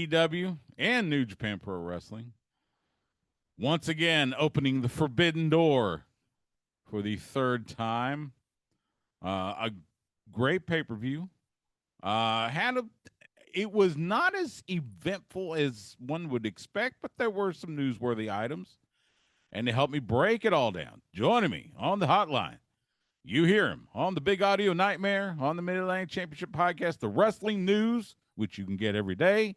AEW and New Japan Pro Wrestling once again opening the forbidden door for the third time. A great pay-per-view. It was not as eventful as one would expect, but there were some newsworthy items. And to help me break it all down, joining me on the hotline, you hear him on the Big Audio Nightmare, on the Mid-Atlantic Championship Podcast, the Wrestling News, which you can get every day,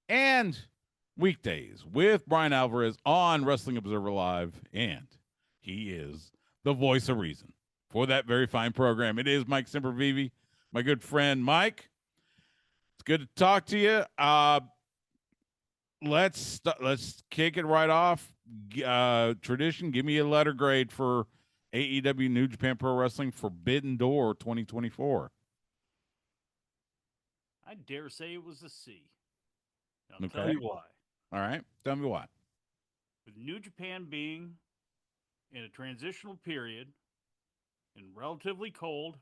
and weekdays with Brian Alvarez on Wrestling Observer Live. And he is the voice of reason for that very fine program. It is Mike Sempervive, my good friend Mike. It's good to talk to you. Let's kick it right off. Tradition, give me a letter grade for AEW New Japan Pro Wrestling Forbidden Door 2024. I dare say it was a C. I'll Okay. tell you why. All right. Tell me why. With New Japan being in a transitional period and relatively cold,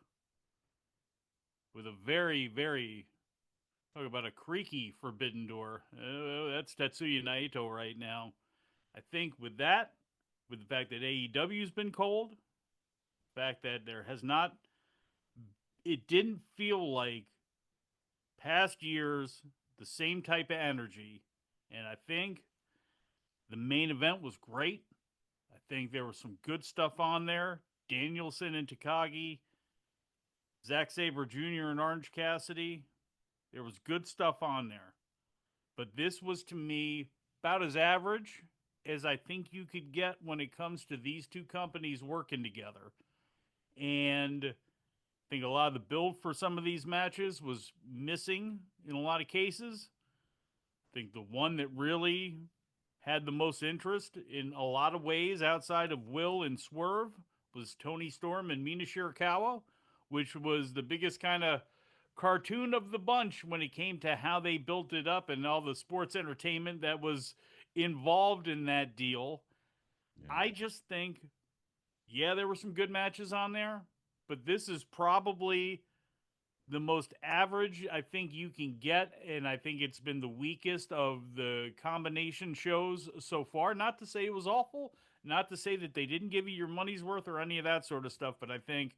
with a very, very, talk about a creaky Forbidden Door. That's Tetsuya Naito right now. I think with that, with the fact that AEW's been cold, the fact that there has not, it didn't feel like past years the same type of energy. And I think the main event was great. I think there was some good stuff on there. Danielson and Takagi, Zack Sabre Jr. and Orange Cassidy. There was good stuff on there. But this was, to me, about as average as I think you could get when it comes to these two companies working together. And I think a lot of the build for some of these matches was missing in a lot of cases. I think the one that really had the most interest in a lot of ways outside of Will and Swerve was Tony Storm and Mina Shirakawa, which was the biggest kind of cartoon of the bunch when it came to how they built it up and all the sports entertainment that was involved in that deal. Yeah. I just think, yeah, there were some good matches on there, but this is probably the most average I think you can get, and I think it's been the weakest of the combination shows so far. Not to say it was awful, not to say that they didn't give you your money's worth or any of that sort of stuff, but I think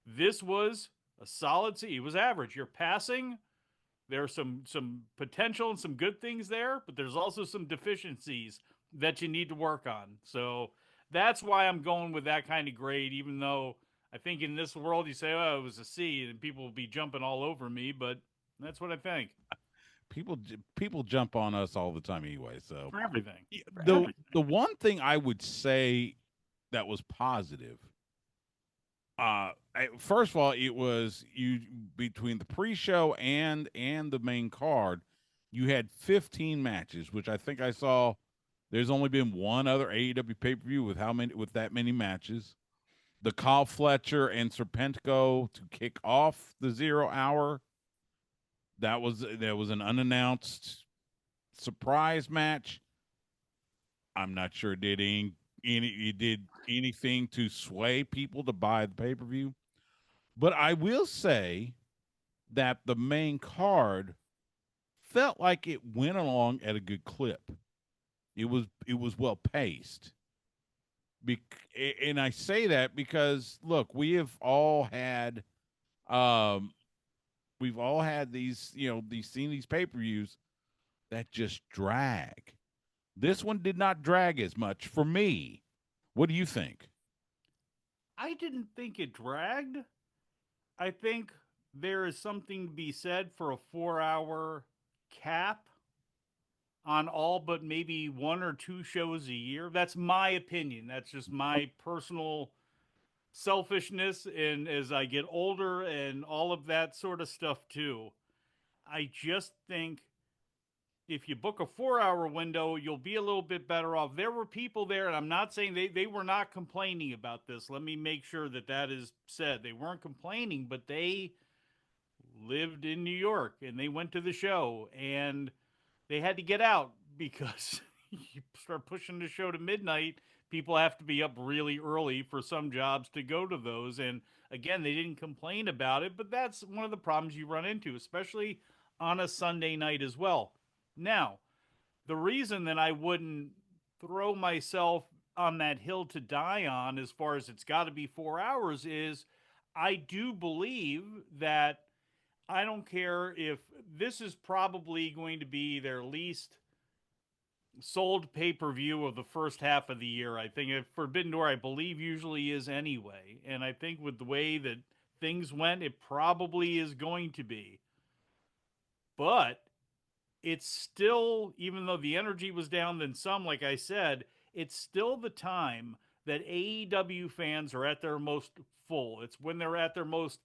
this was a solid C. It was average. You're passing. There's some potential and some good things there, but there's also some deficiencies that you need to work on. So that's why I'm going with that kind of grade, even though I think in this world you say, oh, it was a C, and people will be jumping all over me, but that's what I think. People jump on us all the time anyway. So for everything. The one thing I would say that was positive, first of all, it was you between the pre-show and the main card, you had 15 matches, which I think I saw. There's only been one other AEW pay-per-view with that many matches. The Kyle Fletcher and Serpentico to kick off the 0 hour. There was an unannounced surprise match. I'm not sure it did anything to sway people to buy the pay-per-view. But I will say that the main card felt like it went along at a good clip. It was well paced. And I say that because look, we've all had these, seen these pay-per-views that just drag. This one did not drag as much for me. What do you think? I didn't think it dragged. I think there is something to be said for a 4-hour cap on all but maybe 1 or 2 shows a year. That's my opinion. That's just my personal selfishness. And as I get older and all of that sort of stuff too, I just think if you book a 4-hour window, you'll be a little bit better off. There were people there, and I'm not saying they were not complaining about this. Let me make sure that is said. They weren't complaining, but they lived in New York, and they went to the show, and they had to get out because you start pushing the show to midnight. People have to be up really early for some jobs to go to those. And again, they didn't complain about it, but that's one of the problems you run into, especially on a Sunday night as well. Now, the reason that I wouldn't throw myself on that hill to die on, as far as it's got to be 4 hours, is I do believe that I don't care if this is probably going to be their least sold pay per view of the first half of the year. I think if Forbidden Door, I believe, usually is anyway. And I think with the way that things went, it probably is going to be. But it's still, even though the energy was down than some, like I said, it's still the time that AEW fans are at their most full. It's when they're at their most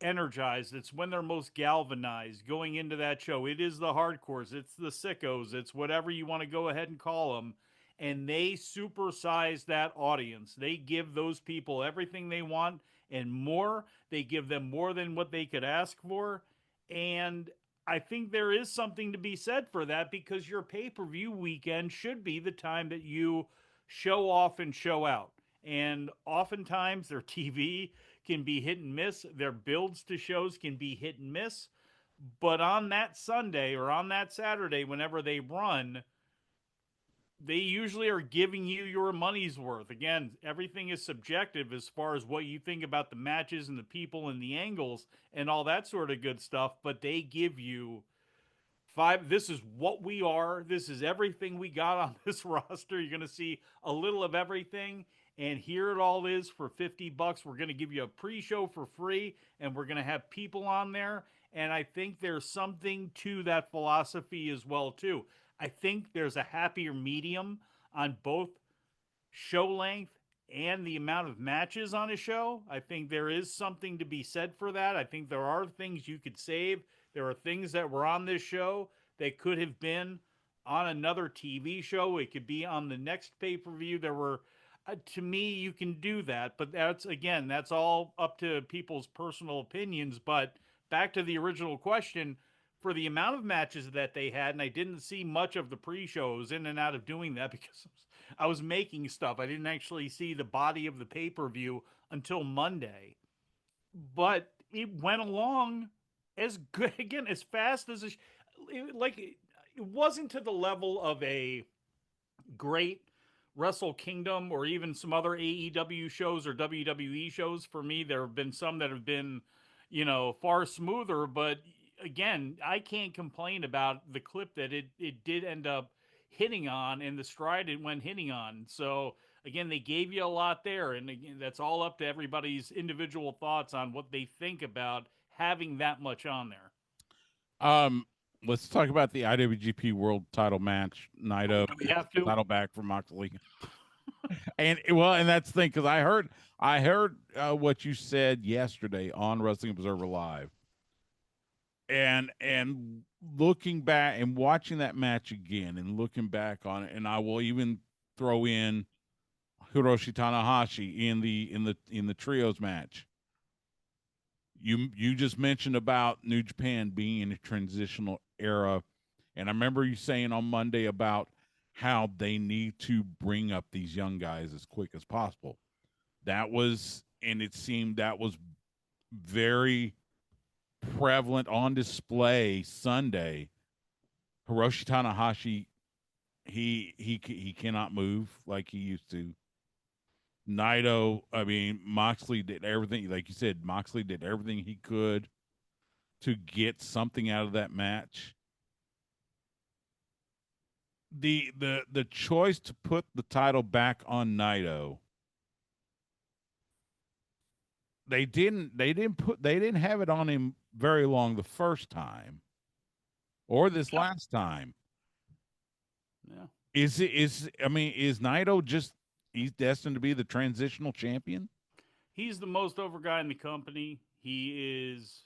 energized. It's when they're most galvanized going into that show. It is the hardcores, it's the sickos, it's whatever you want to go ahead and call them. And they supersize that audience. They give those people everything they want and more. They give them more than what they could ask for. And I think there is something to be said for that, because your pay per view weekend should be the time that you show off and show out. And oftentimes their TV can be hit and miss. Their builds to shows can be hit and miss. But on that Sunday or on that Saturday, whenever they run, they usually are giving you your money's worth. Again, everything is subjective as far as what you think about the matches and the people and the angles and all that sort of good stuff, but they give you five. This is what we are. This is everything we got on this roster. You're going to see a little of everything. And here it all is for $50. We're going to give you a pre show for free, and we're going to have people on there. And I think there's something to that philosophy as well, too. I think there's a happier medium on both show length and the amount of matches on a show. I think there is something to be said for that. I think there are things you could save. There are things that were on this show that could have been on another TV show. It could be on the next pay per view. There were, to me, you can do that, but that's, again, that's all up to people's personal opinions. But back to the original question, for the amount of matches that they had, and I didn't see much of the pre-shows, in and out of doing that because I was making stuff. I didn't actually see the body of the pay-per-view until Monday. But it went along as good, again, as fast as it wasn't to the level of a great Wrestle Kingdom or even some other AEW shows or WWE shows. For me, there have been some that have been, far smoother. But again, I can't complain about the clip that it did end up hitting on and the stride it went hitting on. So again, they gave you a lot there, and again, that's all up to everybody's individual thoughts on what they think about having that much on there. Um, let's talk about the IWGP World Title match. Naito Do we have to? title back for Moxley, and well, and that's the thing because I heard what you said yesterday on Wrestling Observer Live, and looking back and watching that match again and looking back on it, and I will even throw in Hiroshi Tanahashi in the trios match. You just mentioned about New Japan being in a transitional era, and I remember you saying on Monday about how they need to bring up these young guys as quick as possible. That was, and it seemed that was very prevalent on display Sunday. Hiroshi Tanahashi, he cannot move like he used to. Naito, I mean, Moxley did everything, like you said, Moxley did everything he could to get something out of that match. The choice to put the title back on Naito, they didn't have it on him very long the first time or this Yeah. last time. Yeah. Is Naito just he's destined to be the transitional champion? He's the most over guy in the company. He is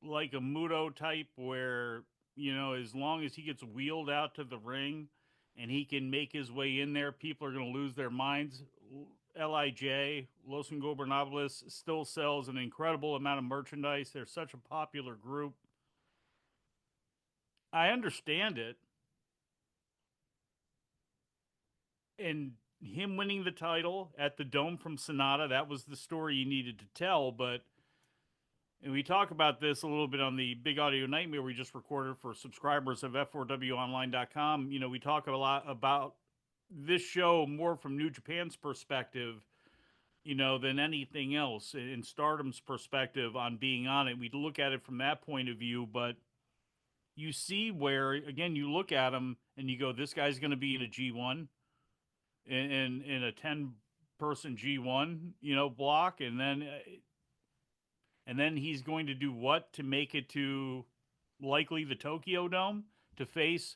like a Muto type where, as long as he gets wheeled out to the ring and he can make his way in there, people are going to lose their minds. LIJ, Los Ingobernables, still sells an incredible amount of merchandise. They're such a popular group. I understand it. And him winning the title at the Dome from Sonata, that was the story you needed to tell. But And we talk about this a little bit on the Big Audio Nightmare we just recorded for subscribers of F4WOnline.com. We talk a lot about this show more from New Japan's perspective, than anything else in Stardom's perspective on being on it. We look at it from that point of view, but you see where, again, you look at him and you go, this guy's going to be in a G1, in a 10-person G1, block, and then he's going to do what to make it to likely the Tokyo Dome to face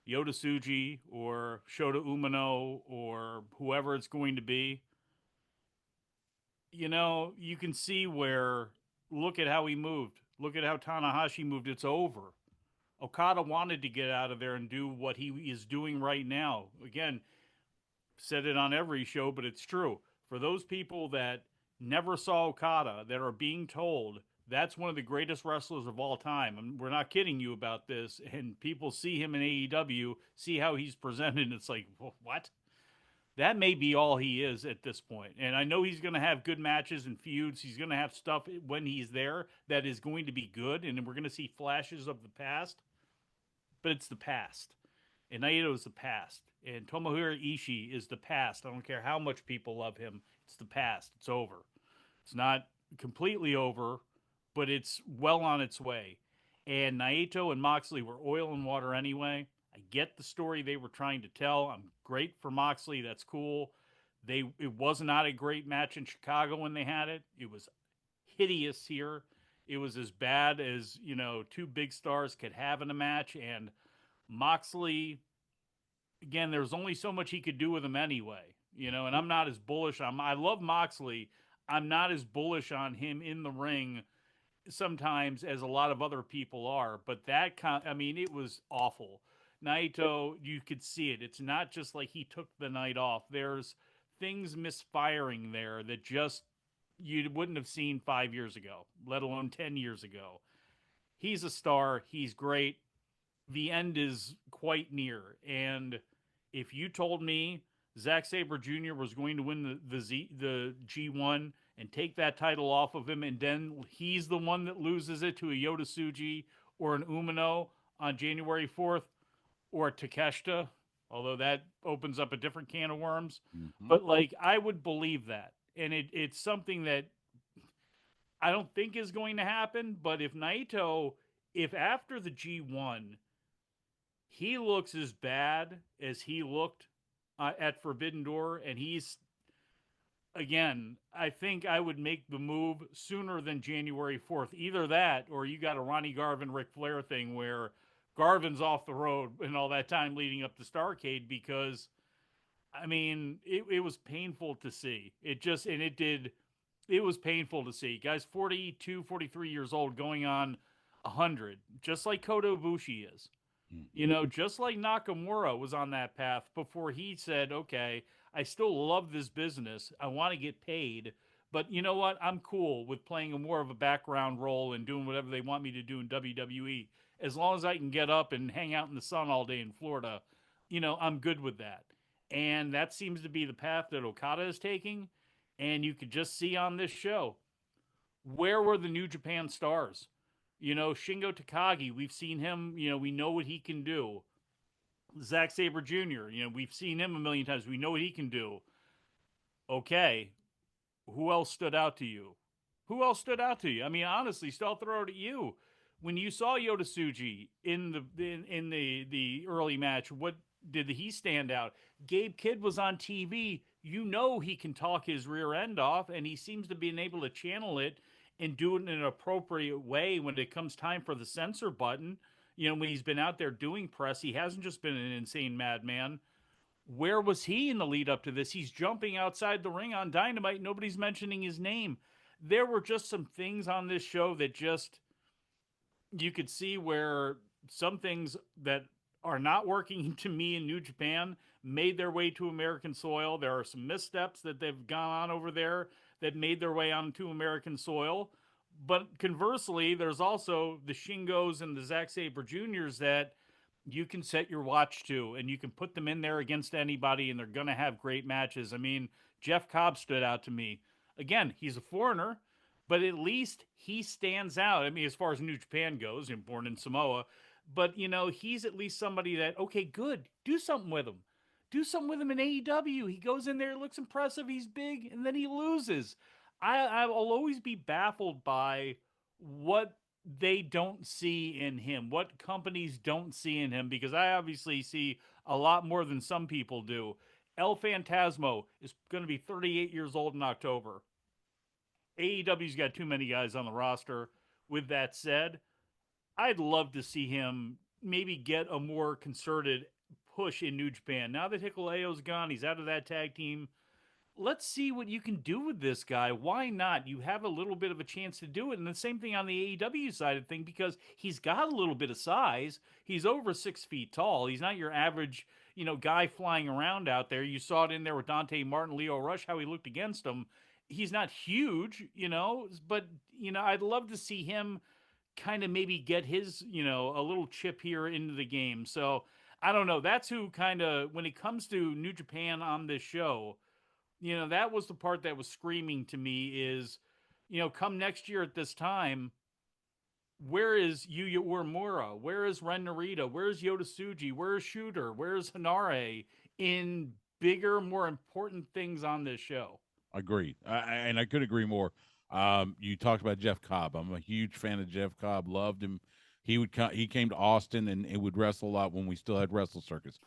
Yota Tsuji or Shota Umino or whoever it's going to be. You can see where, look at how he moved. Look at how Tanahashi moved. It's over. Okada wanted to get out of there and do what he is doing right now. Again, said it on every show, but it's true. For those people that never saw Okada, that are being told that's one of the greatest wrestlers of all time, and we're not kidding you about this, and people see him in AEW, see how he's presented, and it's like, what? That may be all he is at this point. And I know he's going to have good matches and feuds. He's going to have stuff when he's there that is going to be good, and we're going to see flashes of the past, but it's the past. And Naito is the past. And Tomohiro Ishii is the past. I don't care how much people love him. It's the past. It's over. It's not completely over, but it's well on its way. And Naito and Moxley were oil and water anyway. I get the story they were trying to tell. I'm great for Moxley. That's cool. It was not a great match in Chicago when they had it. It was hideous here. It was as bad as, two big stars could have in a match. And Moxley, again, there was only so much he could do with him anyway, and I'm not as bullish on, I love Moxley. I'm not as bullish on him in the ring sometimes as a lot of other people are, but it was awful. Naito, you could see it. It's not just like he took the night off. There's things misfiring there that just you wouldn't have seen 5 years ago, let alone 10 years ago. He's a star. He's great. The end is quite near. And if you told me Zack Sabre Jr. was going to win the G1 and take that title off of him, and then he's the one that loses it to a Yota Tsuji or an Umino on January 4th, or Takeshita, although that opens up a different can of worms. Mm-hmm. But, I would believe that. And it's something that I don't think is going to happen. But if Naito, if after the G1, he looks as bad as he looked at Forbidden Door, and he's, again, I think I would make the move sooner than January 4th. Either that, or you got a Ronnie Garvin, Ric Flair thing where Garvin's off the road and all that time leading up to Starrcade, because, it was painful to see. It was painful to see. Guys 42, 43 years old going on 100, just like Kota Ibushi is. Just like Nakamura was on that path before he said, okay, I still love this business. I want to get paid. But you know what? I'm cool with playing more of a background role and doing whatever they want me to do in WWE. As long as I can get up and hang out in the sun all day in Florida, I'm good with that. And that seems to be the path that Okada is taking. And you could just see on this show, where were the New Japan stars? Shingo Takagi, we've seen him, we know what he can do. Zack Sabre Jr., we've seen him a million times. We know what he can do. Okay, who else stood out to you? Honestly, still throw it at you. When you saw Yota Tsuji in the early match, what did he stand out? Gabe Kidd was on TV. He can talk his rear end off, and he seems to be able to channel it and do it in an appropriate way when it comes time for the censor button. When he's been out there doing press, he hasn't just been an insane madman. Where was he in the lead up to this? He's jumping outside the ring on Dynamite. Nobody's mentioning his name. There were just some things on this show that just, you could see where some things that are not working to me in New Japan made their way to American soil. There are some missteps that they've gone on over there that made their way onto American soil. But conversely, there's also the Shingos and the Zack Sabre Juniors that you can set your watch to, and you can put them in there against anybody, and they're going to have great matches. Jeff Cobb stood out to me. Again, he's a foreigner, but at least he stands out. I mean, as far as New Japan goes, and born in Samoa, but he's at least somebody that, okay, good, do something with him. Do something with him in AEW. He goes in there, looks impressive, he's big, and then he loses. I'll always be baffled by what they don't see in him, what companies don't see in him, because I obviously see a lot more than some people do. El Phantasmo is going to be 38 years old in October. AEW's got too many guys on the roster. With that said, I'd love to see him maybe get a more concerted push in New Japan. Now that Hikuleo's gone, he's out of that tag team. Let's see what you can do with this guy. Why not? You have a little bit of a chance to do it. And the same thing on the AEW side of thing, because he's got a little bit of size. He's over 6 feet tall. He's not your average, guy flying around out there. You saw it in there with Dante Martin, Leo Rush, how he looked against him. He's not huge, but I'd love to see him kind of maybe get his, a little chip here into the game. So I don't know. That's who kind of, when it comes to New Japan on this show, that was the part that was screaming to me is, come next year at this time, where is Yuya Uemura? Where is Ren Narita? Where is Yota Tsuji? Where is Shooter? Where is Hanare in bigger, more important things on this show? Agreed. And I could agree more. You talked about Jeff Cobb. I'm a huge fan of Jeff Cobb. Loved him. He came to Austin and would wrestle a lot when we still had Wrestle Circus.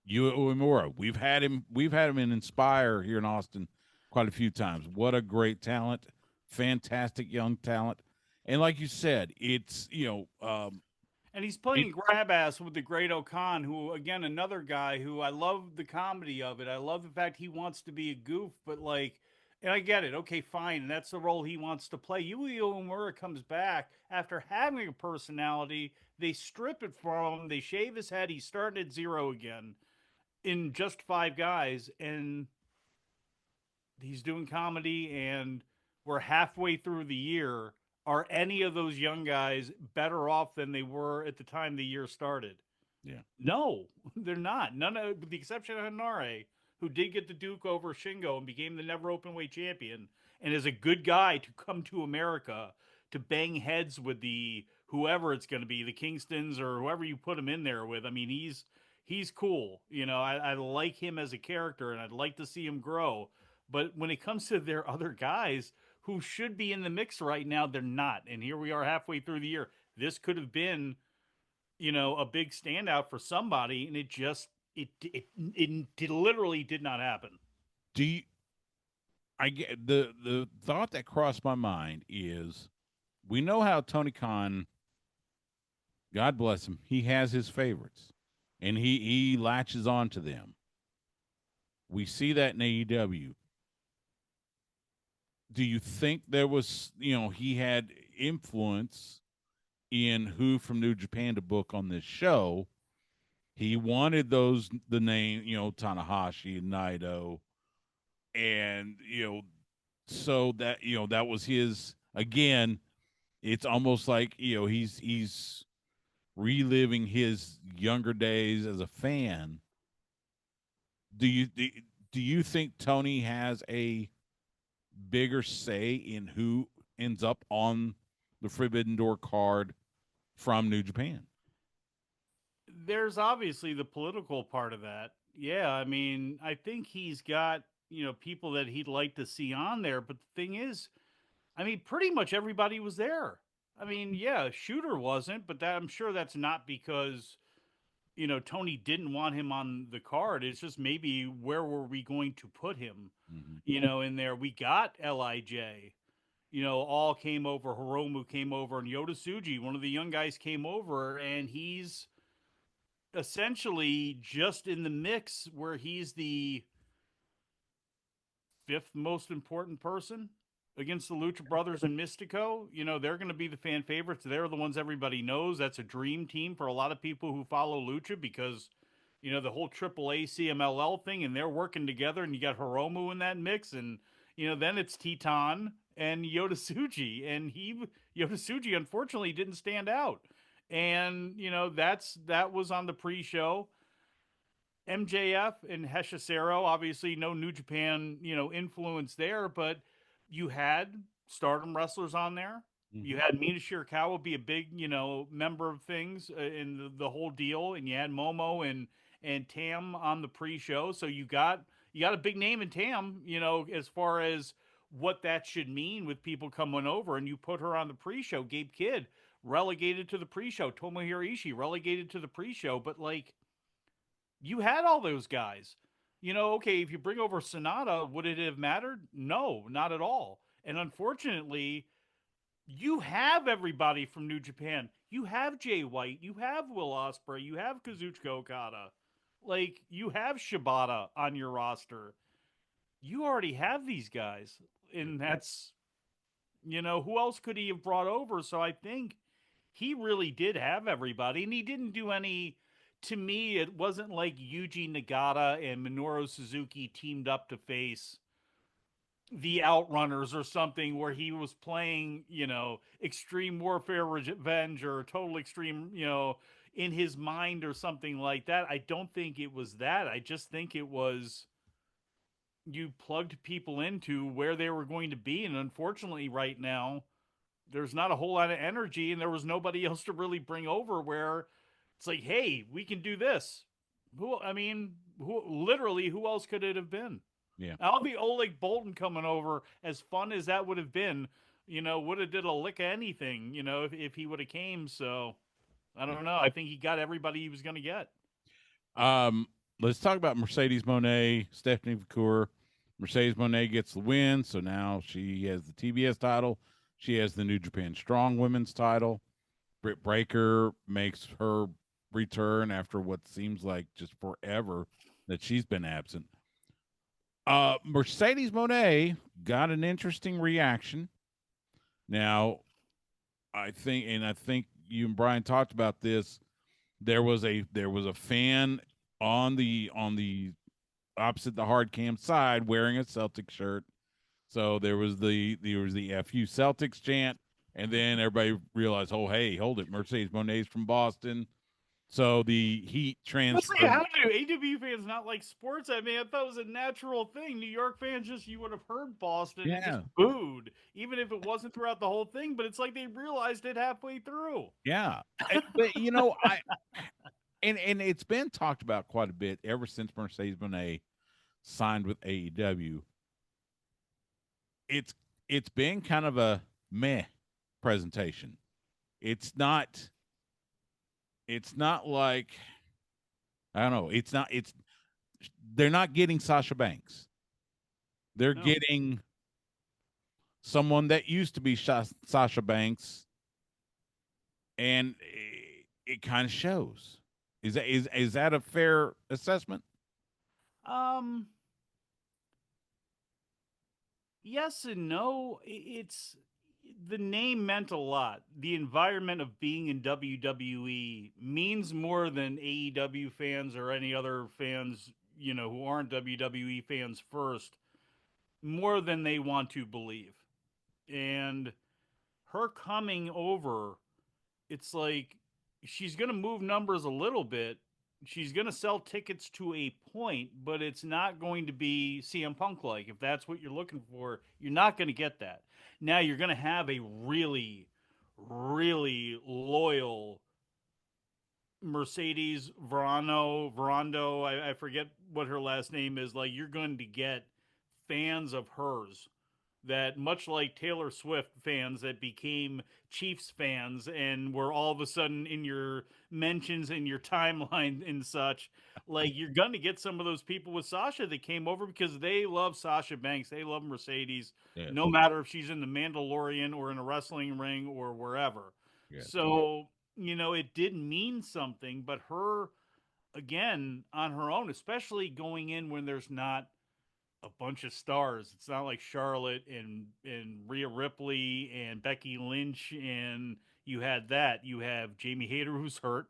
Yu Uemura, we've had him in Inspire here in Austin quite a few times. What a great talent, fantastic young talent, and like you said, it's And he's it playing grab ass with the Great Okan, who, again, another guy who I love the comedy of it. I love the fact he wants to be a goof, but like, and I get it. Okay, fine. And that's the role he wants to play. Yuya Uemura comes back after having a personality. They strip it from him. They shave his head. He's starting at zero again in just five guys. And he's doing comedy, and we're halfway through the year. Are any of those young guys better off than they were at the time the year started? yeah. No, they're not. None of, with the exception of Hanare, who did get the Duke over Shingo and became the never openweight champion, and is a good guy to come to America to bang heads with the whoever it's going to be, the Kingstons or whoever you put him in there with. I mean, he's cool. I like him as a character, and I'd like to see him grow. But when it comes to their other guys who should be in the mix right now, they're not. And here we are halfway through the year. This could have been, a big standout for somebody, and it just it literally did not happen. Do you, I get the thought that crossed my mind is we know how Tony Khan, God bless him, he has his favorites, and he latches on to them. We see that in AEW. Do you think there was, he had influence in who from New Japan to book on this show? He wanted the name, Tanahashi and Naito, and so that that was his again. It's almost like he's reliving his younger days as a fan. Do you think Tony has a bigger say in who ends up on the Forbidden Door card from New Japan? There's obviously the political part of that. Yeah, I mean, I think he's got, people that he'd like to see on there, but the thing is, I mean, pretty much everybody was there. I mean, yeah, Shooter wasn't, but I'm sure that's not because, Tony didn't want him on the card. It's just maybe where were we going to put him, Mm-hmm. in there. We got LIJ, all came over. Hiromu came over, and Yota Tsuji, one of the young guys, came over, and he's essentially just in the mix where he's the fifth most important person against the Lucha Brothers and Mystico. They're going to be the fan favorites. They're the ones everybody knows. That's a dream team for a lot of people who follow Lucha because, the whole AAA CMLL thing, and they're working together, and you got Hiromu in that mix, and, then it's Titan and Yota Tsuji, and Yota Tsuji, unfortunately, didn't stand out. And, that was on the pre-show. MJF and Heshicero, obviously no New Japan, influence there, but you had Stardom wrestlers on there. You Mhm. had Mina Shirakawa be a big, member of things in the whole deal, and you had Momo and Tam on the pre-show. So you got a big name in Tam, as far as what that should mean with people coming over, and you put her on the pre-show. Gabe Kidd relegated to the pre-show. Tomohiro Ishii relegated to the pre-show, but like you had all those guys. Okay, if you bring over Sonata, would it have mattered? No, not at all. And unfortunately, you have everybody from New Japan. You have Jay White. You have Will Ospreay. You have Kazuchika Okada. Like, you have Shibata on your roster. You already have these guys. And that's, who else could he have brought over? So I think he really did have everybody. And he didn't do any. To me, it wasn't like Yuji Nagata and Minoru Suzuki teamed up to face the Outrunners or something where he was playing, Extreme Warfare Revenge or Total Extreme, in his mind or something like that. I don't think it was that. I just think it was you plugged people into where they were going to be. And unfortunately, right now, there's not a whole lot of energy and there was nobody else to really bring over where it's like, hey, we can do this. Who else could it have been? Yeah. I'll be Oleg Bolton coming over. As fun as that would have been, would have did a lick of anything, if he would have came. So I Yeah. don't know. I think he got everybody he was going to get. Um, let's talk about Mercedes Monet, Stephanie Vacour. Mercedes Monet gets the win, so now she has the TBS title. She has the New Japan Strong Women's title. Britt Baker makes her return after what seems like just forever that she's been absent. Mercedes Monet got an interesting reaction. Now, I think you and Brian talked about this. There was a fan on the opposite the hard cam side wearing a Celtic shirt. So there was the FU Celtics chant, and then everybody realized, oh hey, hold it, Mercedes Monet's from Boston. So the heat Honestly, transferred. how do AW fans not like sports? I mean, I thought it was a natural thing. New York fans you would have heard Boston and just Yeah, booed, even if it wasn't throughout the whole thing. But it's like they realized it halfway through. yeah. But I and it's been talked about quite a bit ever since Mercedes Monet signed with AEW. It's been kind of a meh presentation. It's not it's not like I don't know. It's they're not getting Sasha Banks. They're No. getting someone that used to be Sasha Banks, and it kind of shows. Is that a fair assessment? Um. Yes and no. It's the name meant a lot. The environment of being in WWE means more than AEW fans or any other fans, who aren't WWE fans first, more than they want to believe. And her coming over, it's like she's going to move numbers a little bit. She's going to sell tickets to a point, but it's not going to be CM Punk like. If that's what you're looking for, you're not going to get that. Now you're going to have a really, really loyal Mercedes Verando. I forget what her last name is. Like, you're going to get fans of hers that, much like Taylor Swift fans that became Chiefs fans and were all of a sudden in your mentions in your timeline and such, like, you're going to get some of those people with Sasha that came over because they love Sasha Banks. They love Mercedes, Yes. no matter if she's in the Mandalorian or in a wrestling ring or wherever. Yes. So, it did mean something, but her, again, on her own, especially going in when there's not a bunch of stars. It's not like Charlotte and Rhea Ripley and Becky Lynch, and you had that. You have Jamie Hayter, who's hurt.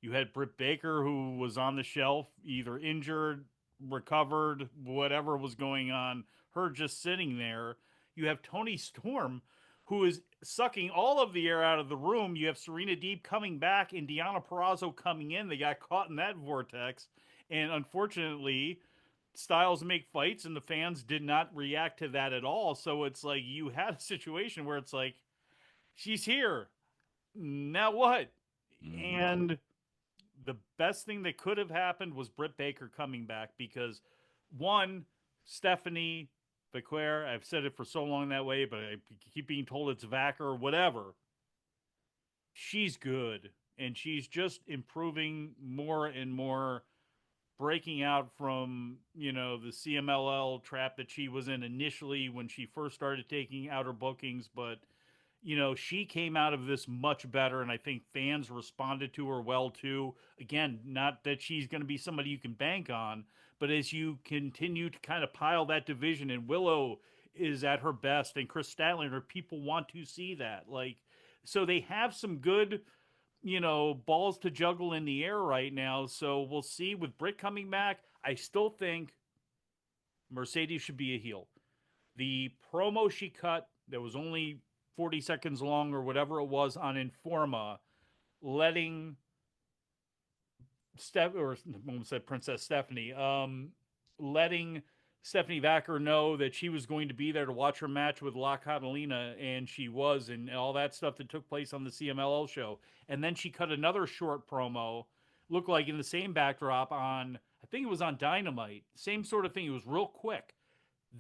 You had Britt Baker, who was on the shelf, either injured, recovered, whatever was going on. Her just sitting there. You have Tony Storm, who is sucking all of the air out of the room. You have Serena Deeb coming back and Deanna Perrazzo coming in. They got caught in that vortex, and unfortunately, styles make fights, and the fans did not react to that at all. So it's like you had a situation where it's like, she's here. Now what? Mm-hmm. And the best thing that could have happened was Britt Baker coming back because, one, Stephanie Bequer, I've said it for so long that way, but I keep being told it's Vacker or whatever. She's good, and she's just improving more and more, breaking out from, the CMLL trap that she was in initially when she first started taking outer bookings. But she came out of this much better, and I think fans responded to her well too. Again, not that she's going to be somebody you can bank on, but as you continue to kind of pile that division, and Willow is at her best, and Chris Statlander, people want to see that. Like, so they have some good, balls to juggle in the air right now. So we'll see with Britt coming back. I still think Mercedes should be a heel. The promo she cut that was only 40 seconds long or whatever it was on Informa, letting or almost said Princess Stephanie, letting Stephanie Vacker know that she was going to be there to watch her match with La Catalina, and she was, and all that stuff that took place on the CMLL show. And then she cut another short promo, looked like in the same backdrop on, I think it was on Dynamite, same sort of thing. It was real quick.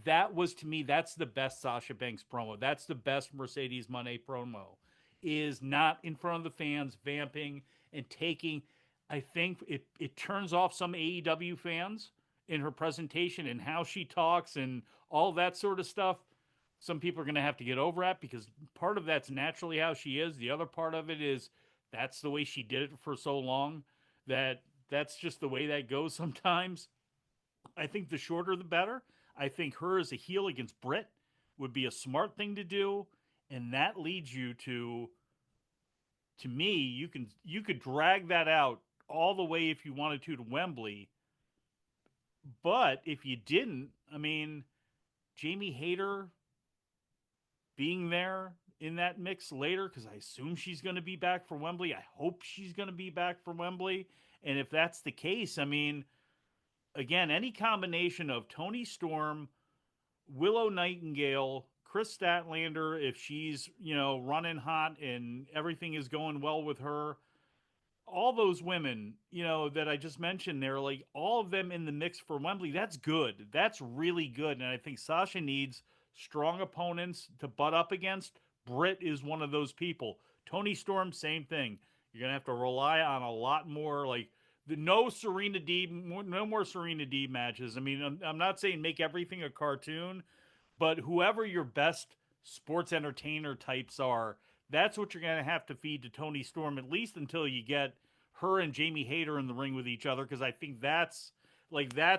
That was, to me, that's the best Sasha Banks promo. That's the best Mercedes Moné promo. Is not in front of the fans, vamping and taking. I think it turns off some AEW fans in her presentation and how she talks and all that sort of stuff. Some people are going to have to get over that because part of that's naturally how she is. The other part of it is that's the way she did it for so long that that's just the way that goes sometimes. I think the shorter the better. I think her as a heel against Britt would be a smart thing to do, and that leads you to me, you could drag that out all the way if you wanted to Wembley. But if you didn't, I mean, Jamie Hayter being there in that mix later, because I assume she's going to be back for Wembley. I hope she's going to be back for Wembley. And if that's the case, I mean, again, any combination of Tony Storm, Willow Nightingale, Chris Statlander, if she's, running hot and everything is going well with her, all those women, that I just mentioned there, like all of them in the mix for Wembley, that's good. That's really good. And I think Sasha needs strong opponents to butt up against. Britt is one of those people. Tony Storm, same thing. You're going to have to rely on a lot more, like, no Serena Deeb, no more Serena Deeb matches. I mean, I'm not saying make everything a cartoon, but whoever your best sports entertainer types are, that's what you're going to have to feed to Tony Storm, at least until you get her and Jamie Hayter in the ring with each other. Because I think that's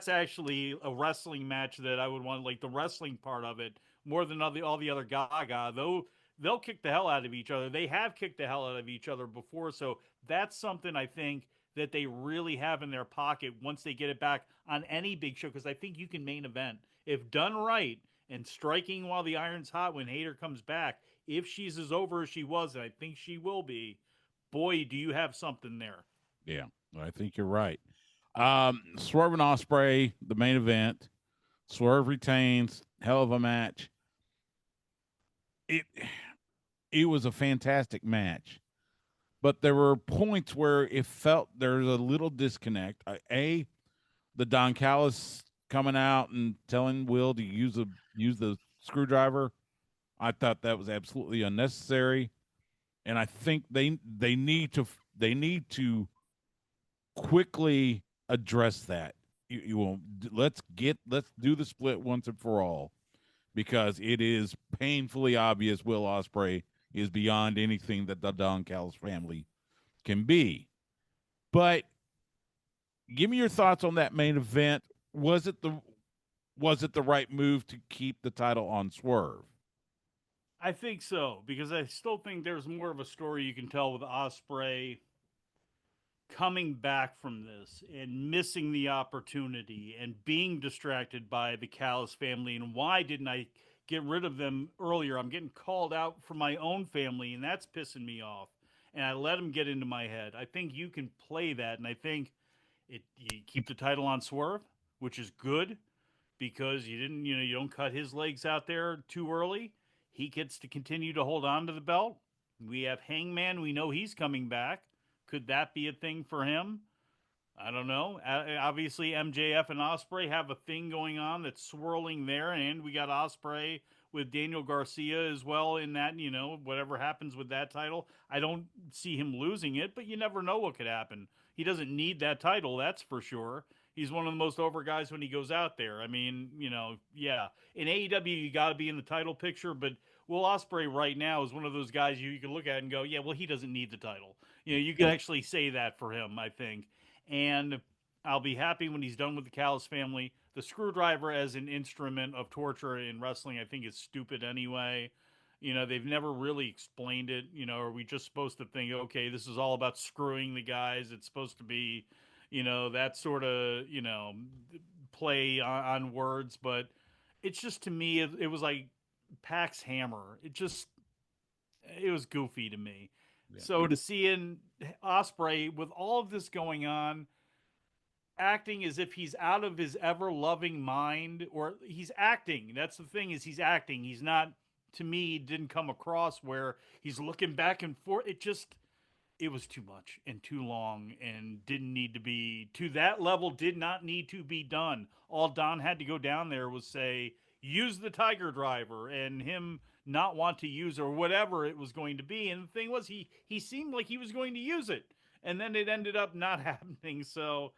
actually a wrestling match that I would want, like the wrestling part of it, more than all the other Gaga. Though they'll kick the hell out of each other. They have kicked the hell out of each other before. So that's something I think that they really have in their pocket once they get it back on any big show. Because I think you can main event if done right and striking while the iron's hot when Hayter comes back. If she's as over as she was, and I think she will be, boy, do you have something there. Yeah, I think you're right. Swerve and Osprey, the main event. Swerve retains. Hell of a match. It it was a fantastic match, but there were points where it felt there's a little disconnect. The Don Callis coming out and telling Will to use the screwdriver. I thought that was absolutely unnecessary, and I think they need to quickly address that. You won't. Let's do the split once and for all, because it is painfully obvious Will Ospreay is beyond anything that the Don Callis family can be. But give me your thoughts on that main event. Was it the right move to keep the title on Swerve? I think so, because I still think there's more of a story you can tell with Osprey coming back from this and missing the opportunity and being distracted by the Callis family. And why didn't I get rid of them earlier? I'm getting called out from my own family, and that's pissing me off. And I let them get into my head. I think you can play that, and I think you keep the title on Swerve which is good because you don't cut his legs out there too early. He gets to continue to hold on to the belt. We have Hangman. We know he's coming back. Could that be a thing for him? I don't know. Obviously, MJF and Osprey have a thing going on that's swirling there, and we got Osprey with Daniel Garcia as well in that. Whatever happens with that title, I don't see him losing it, but you never know what could happen. He doesn't need that title, that's for sure. He's one of the most over guys when he goes out there. I mean, yeah. In AEW, you got to be in the title picture, but Will Osprey right now is one of those guys you can look at and go, yeah, well, he doesn't need the title. You can actually say that for him, I think. And I'll be happy when he's done with the Callis family. The screwdriver as an instrument of torture in wrestling, I think, is stupid anyway. They've never really explained it. Are we just supposed to think, okay, this is all about screwing the guys? It's supposed to be, that sort of, play on words. But it's just, to me, it was like Pax Hammer. It was goofy to me. Yeah. So to see in Osprey with all of this going on, acting as if he's out of his ever loving mind, or he's acting. That's the thing, is he's acting. He's not, to me, didn't come across where he's looking back and forth. It was too much and too long and didn't need to be to that level, did not need to be done. All Don had to go down there was say, use the Tiger Driver, and him not want to use, or whatever it was going to be. And the thing was, he seemed like he was going to use it. And then it ended up not happening. So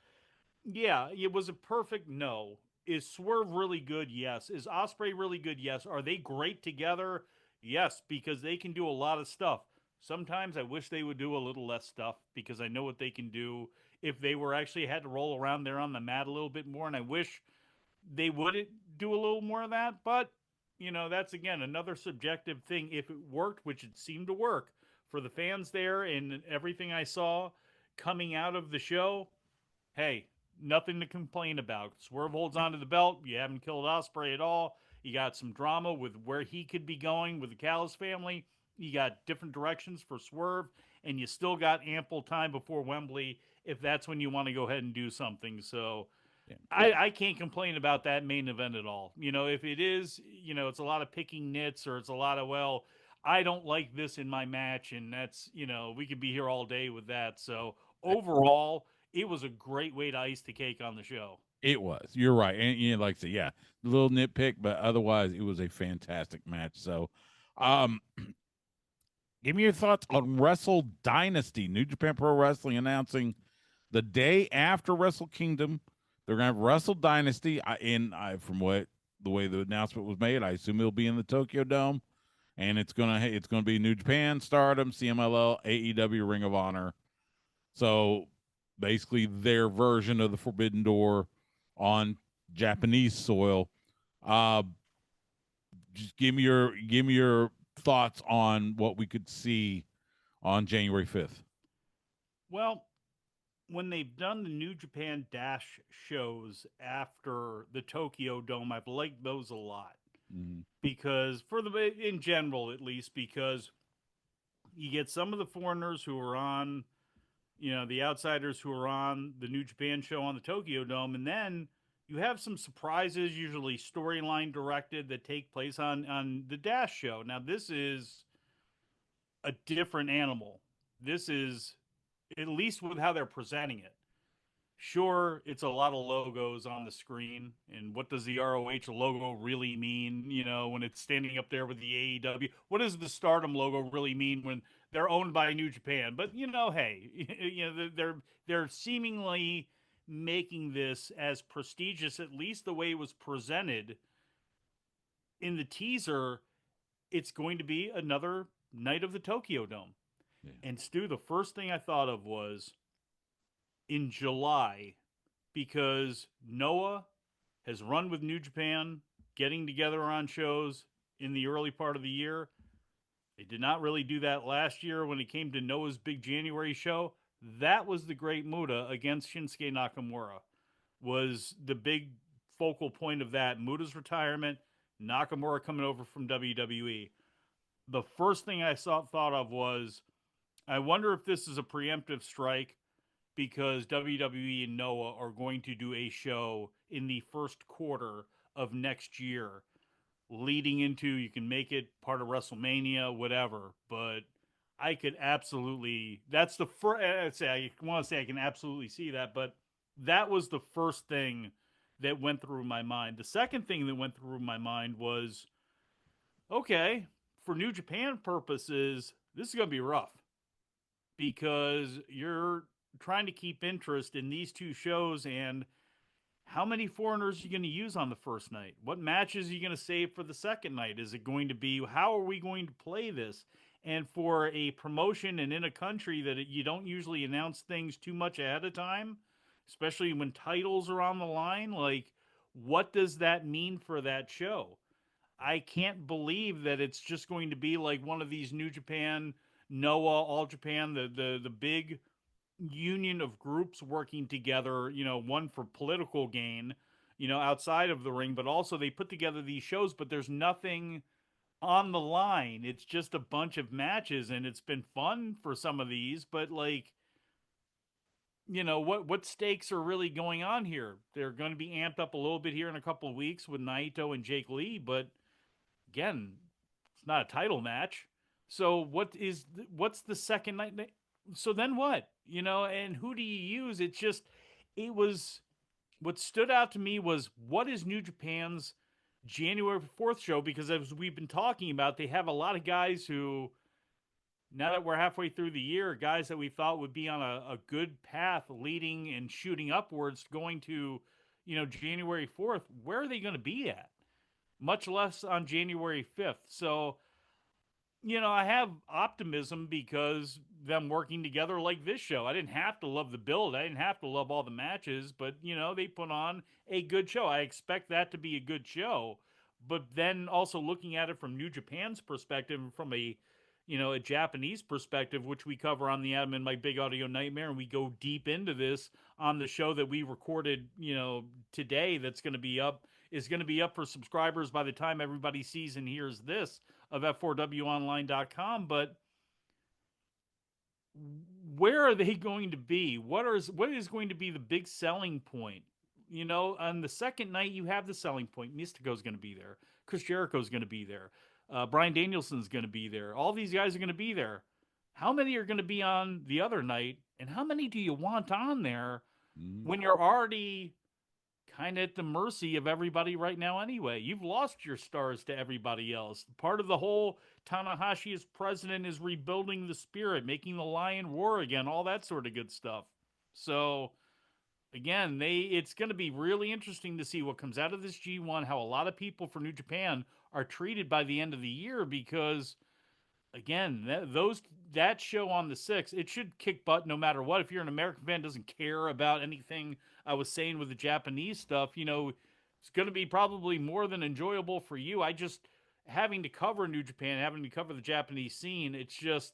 yeah, it was a perfect no. Is Swerve really good? Yes. Is Osprey really good? Yes. Are they great together? Yes, because they can do a lot of stuff. Sometimes I wish they would do a little less stuff because I know what they can do if they were actually had to roll around there on the mat a little bit more. And I wish they would do a little more of that. But, that's again another subjective thing. If it worked, which it seemed to work for the fans there and everything I saw coming out of the show, hey, nothing to complain about. Swerve holds on to the belt. You haven't killed Osprey at all. You got some drama with where he could be going with the Callis family. You got different directions for Swerve, and you still got ample time before Wembley if that's when you want to go ahead and do something. So Yeah. I can't complain about that main event at all. If it is, it's a lot of picking nits, or it's a lot of, well, I don't like this in my match, and that's, we could be here all day with that. So overall, it was a great way to ice the cake on the show. It was. You're right. And like I said, yeah, a little nitpick, but otherwise it was a fantastic match. So um give me your thoughts on Wrestle Dynasty. New Japan Pro Wrestling announcing the day after Wrestle Kingdom, they're gonna have Wrestle Dynasty. From what the way the announcement was made, I assume it'll be in the Tokyo Dome. And it's gonna be New Japan, Stardom, CMLL, AEW, Ring of Honor. So basically their version of the Forbidden Door on Japanese soil. Uh, just give me your thoughts on what we could see on January 5th. Well, when they've done the New Japan Dash shows after the Tokyo Dome, I've liked those a lot Mm-hmm. because in general, at least, because you get some of the foreigners who are on, the outsiders who are on the New Japan show on the Tokyo Dome, and then you have some surprises, usually storyline directed, that take place on the Dash show. Now, this is a different animal. This is, at least with how they're presenting it. Sure, it's a lot of logos on the screen. And what does the ROH logo really mean, when it's standing up there with the AEW? What does the Stardom logo really mean when they're owned by New Japan? But, hey, they're seemingly making this as prestigious, at least the way it was presented in the teaser. It's going to be another night of the Tokyo Dome. Yeah. And Stu, the first thing I thought of was in July, because Noah has run with New Japan, getting together on shows in the early part of the year. They did not really do that last year when it came to Noah's big January show. That was the Great Muta against Shinsuke Nakamura, was the big focal point of that. Muta's retirement, Nakamura coming over from WWE. The first thing I thought of was, I wonder if this is a preemptive strike because WWE and Noah are going to do a show in the first quarter of next year, leading into you can make it part of WrestleMania, whatever. But I could absolutely. That's the first. I want to say I can absolutely see that, but that was the first thing that went through my mind. The second thing that went through my mind was okay, for New Japan purposes, this is going to be rough because you're trying to keep interest in these two shows. And how many foreigners are you going to use on the first night? What matches are you going to save for the second night? Is it going to be how are we going to play this? And for a promotion and in a country that you don't usually announce things too much ahead of time, especially when titles are on the line, like what does that mean for that show? I can't believe that it's just going to be like one of these New Japan, Noah, All Japan, the big union of groups working together, one for political gain, outside of the ring, but also they put together these shows, but there's nothing on the line. It's just a bunch of matches, and it's been fun for some of these, but like, what stakes are really going on here? They're going to be amped up a little bit here in a couple of weeks with Naito and Jake Lee, but again, it's not a title match. So what's the second night? So then what? And who do you use? It was what stood out to me was what is New Japan's January 4th show? Because as we've been talking about, they have a lot of guys who, now that we're halfway through the year, guys that we thought would be on a good path leading and shooting upwards going to, January 4th. Where are they going to be at? Much less on January 5th. So I have optimism because them working together like this show. I didn't have to love the build. I didn't have to love all the matches, but they put on a good show. I expect that to be a good show. But then also looking at it from New Japan's perspective, from a Japanese perspective, which we cover on the Adam and My Big Audio Nightmare, and we go deep into this on the show that we recorded, today. That's going to be up is going to be up for subscribers by the time everybody sees and hears this of F4WOnline.com. But where are they going to be? What is going to be the big selling point? On the second night, you have the selling point. Mystico's going to be there. Chris Jericho's going to be there. Bryan Danielson's going to be there. All these guys are going to be there. How many are going to be on the other night? And how many do you want on there when you're already kind of at the mercy of everybody right now anyway? You've lost your stars to everybody else. Part of the whole Tanahashi as president is rebuilding the spirit, making the lion roar again, all that sort of good stuff. So again, it's going to be really interesting to see what comes out of this G1, how a lot of people for New Japan are treated by the end of the year, because again, that show on the 6th, it should kick butt no matter what. If you're an American fan doesn't care about anything I was saying with the Japanese stuff, it's going to be probably more than enjoyable for you. I just having to cover New Japan, having to cover the Japanese scene, it's just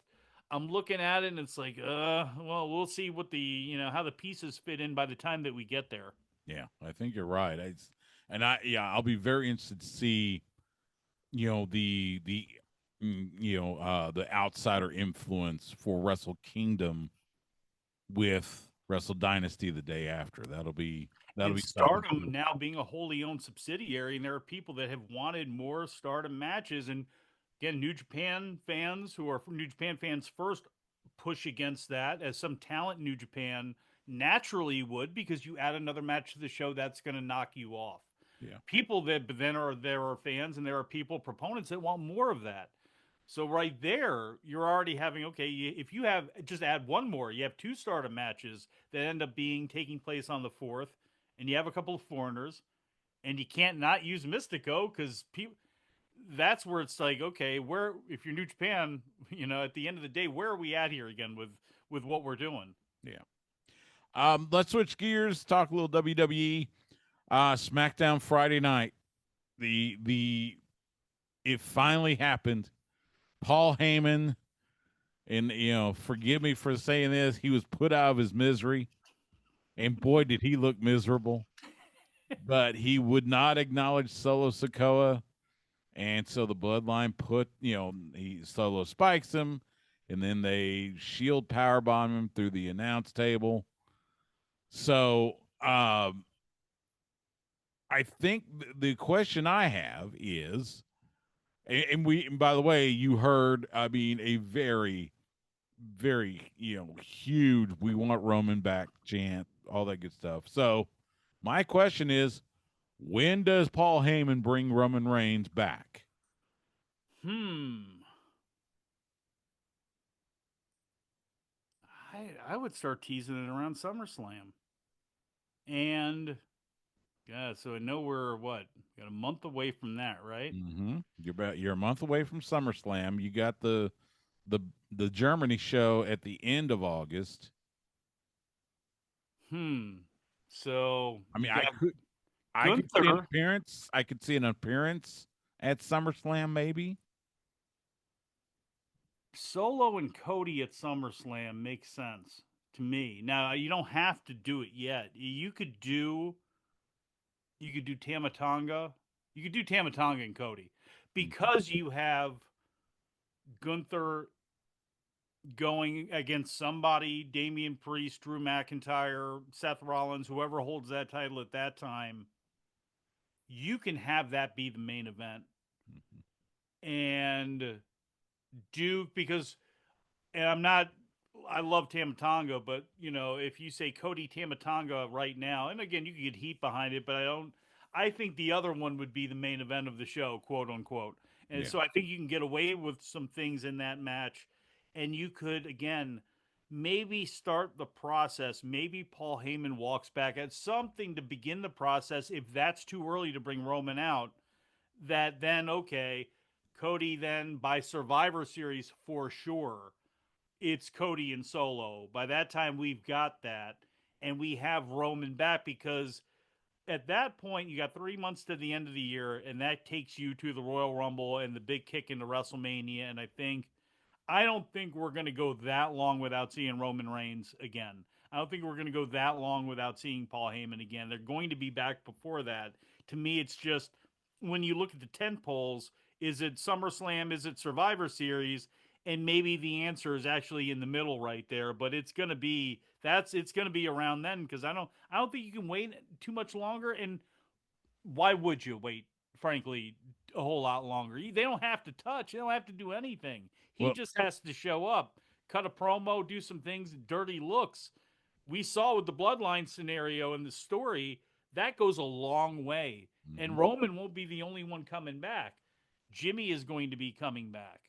I'm looking at it and it's like, well, we'll see what how the pieces fit in by the time that we get there. Yeah, I think you're right. I'll be very interested to see, the outsider influence for Wrestle Kingdom with Wrestle Dynasty the day after. That'll be Stardom something. now being a wholly owned subsidiary, and there are people that have wanted more Stardom matches. And again, New Japan fans who are New Japan fans first push against that, as some talent in New Japan naturally would, because you add another match to the show, that's going to knock you off. Yeah. People that then there are fans, and there are proponents that want more of that. So right there, you're already having, okay, if you have just add one more, you have two Stardom matches that end up taking place on the 4th, and you have a couple of foreigners, and you can't not use Mystico because people. That's where it's like, okay, where if you're New Japan, at the end of the day, where are we at here again with what we're doing? Yeah. Let's switch gears. Talk a little WWE. SmackDown Friday night. It finally happened. Paul Heyman, and forgive me for saying this, he was put out of his misery, and boy, did he look miserable. But he would not acknowledge Solo Sikoa, and so the Bloodline Solo spikes him, and then they shield powerbomb him through the announce table. So I think the question I have is, and by the way, you heard, I mean, a very, very, huge, we want Roman back chant, all that good stuff. So my question is, when does Paul Heyman bring Roman Reigns back? Hmm. I would start teasing it around SummerSlam. And yeah, so I know we're what? Got a month away from that, right? You're a month away from SummerSlam. You got the the Germany show at the end of August. Hmm. So I mean, you got I could see an Gunther. appearance. I could see an appearance at SummerSlam, maybe. Solo and Cody at SummerSlam makes sense to me. Now you don't have to do it yet. You could do Tamatonga. You could do Tamatonga and Cody Mhm. because you have Gunther going against somebody, Damian Priest, Drew McIntyre, Seth Rollins, whoever holds that title at that time. You can have that be the main event Mhm. and do because and I'm not. I love Tamatonga, but if you say Cody Tamatonga right now, and again, you could get heat behind it, but I don't. I think the other one would be the main event of the show, quote unquote. And Yeah. so I think you can get away with some things in that match, and you could again maybe start the process. Maybe Paul Heyman walks back at something to begin the process. If that's too early to bring Roman out, that then okay, Cody then by Survivor Series for sure it's Cody and Solo. By that time, we've got that, and we have Roman back because at that point, you got 3 months to the end of the year, and that takes you to the Royal Rumble and the big kick into WrestleMania. And I don't think we're going to go that long without seeing Roman Reigns again. I don't think we're going to go that long without seeing Paul Heyman again. They're going to be back before that. To me, it's just when you look at the tent poles, is it SummerSlam? Is it Survivor Series? And maybe the answer is actually in the middle right there. But it's going to be around then because I don't think you can wait too much longer. And why would you wait, frankly, a whole lot longer? They don't have to touch, they don't have to do anything. He Well, just has to show up, cut a promo, do some things, dirty looks. We saw with the bloodline scenario in the story, that goes a long way. And mhm, Roman won't be the only one coming back. Jimmy is going to be coming back.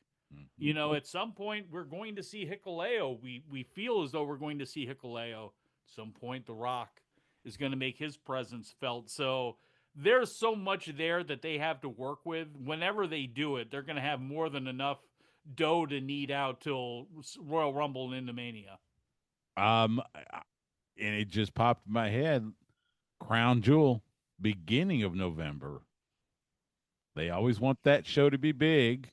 mhm. At some point we're going to see Hikuleo. We feel as though we're going to see Hikuleo. At some point, The Rock is going to make his presence felt. So there's so much there that they have to work with. Whenever they do it, they're going to have more than enough dough to knead out till Royal Rumble and into Mania. And it just popped in my head. Crown Jewel, beginning of November. They always want that show to be big